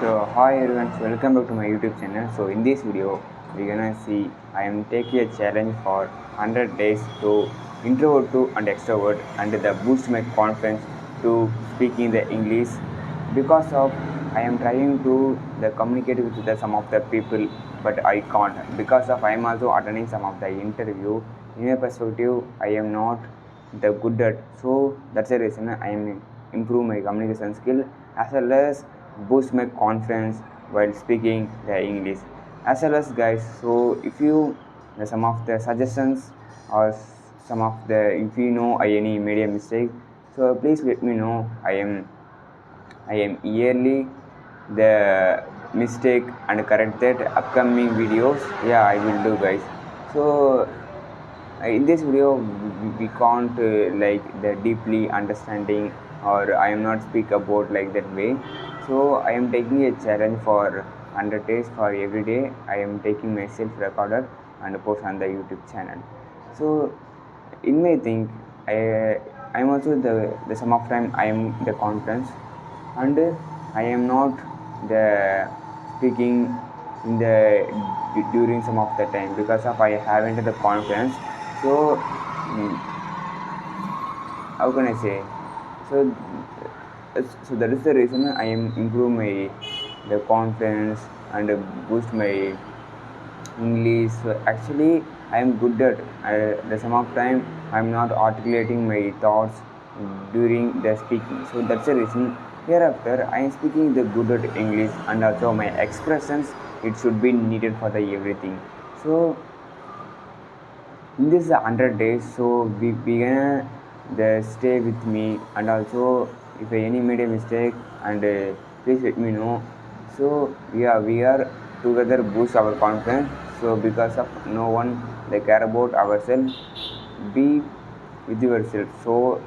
So hi everyone, so welcome back to my YouTube channel. So in this video, we're gonna see I am taking a challenge for 100 days to introvert to and extrovert and the boost my confidence to speaking the English because of I am trying to the communicate with some of the people, but I can't because of I am also attending some of the interview. In my perspective, I am not the good at, so that's the reason I am improve my communication skill as well as boost my confidence while speaking the English as well as guys. So if you some of the suggestions or some of the if you know any media mistake, so please let me know. I am yearly the mistake and correct that upcoming videos. Yeah, I will do guys. So in this video we can't like the deeply understanding or I am not speak about like that way. So I am taking a challenge for 100 days. For every day I am taking myself recorded and post on the YouTube channel. So in my think I am also the some of time I am the confidence and I am not the speaking in the during some of the time because of I haven't the confidence. So how can I say? So so that is the reason I am improve my the confidence and boost my English. So actually, I am good at the some of time I am not articulating my thoughts during the speaking. So that's the reason. Hereafter, I am speaking the good at English and also my expressions. It should be needed for the everything. So in this 100 days, so we began the stay with me and also if any made a mistake and please let me know. So yeah, we are together boost our confidence. So because of no one they care about ourselves, be with yourself. So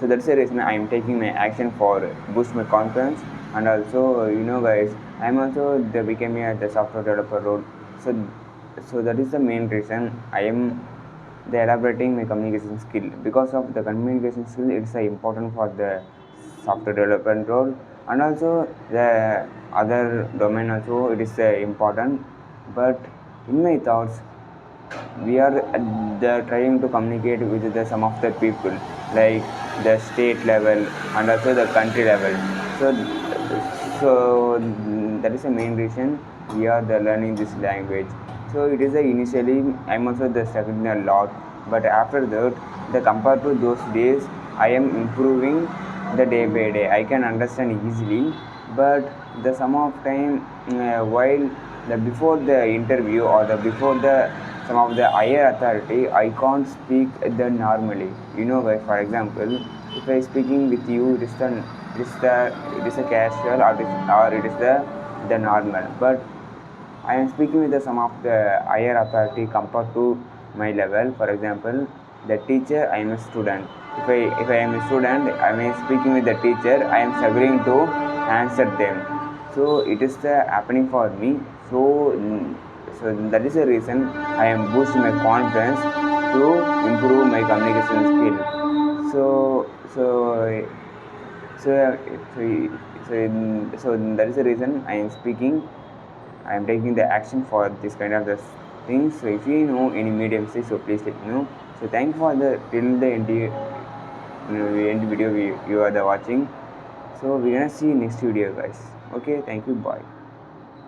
that's the reason I am taking my action for boost my confidence and also guys, I am also the becoming the software developer role. So that is the main reason I am the elaborating my communication skill. Because of the communication skill, it's important for the software development role and also the other domain also it is important. But in my thoughts, we are trying to communicate with the some of the people like the state level and also the country level. So that is the main reason we are the learning this language. So it is initially I'm also the struggling a lot, but after that the compared to those days I am improving the day by day. I can understand easily, but the some of time while the before the interview or the before the some of the higher authority I can't speak the normally. Guys, for example, if I speaking with you, it is a casual or it is the normal, but I am speaking with some of the higher authority compared to my level. For example, the teacher, I am a student. If I am a student, I am speaking with the teacher, I am struggling to answer them. So it is the happening for me. So that is the reason I am boosting my confidence to improve my communication skill. So that is the reason I am speaking. I am taking the action for this kind of the things. So if you know any medium mistake, so please let me know. So thank you for the till the end video you are the watching. So we're gonna see next video guys. Okay, thank you, bye.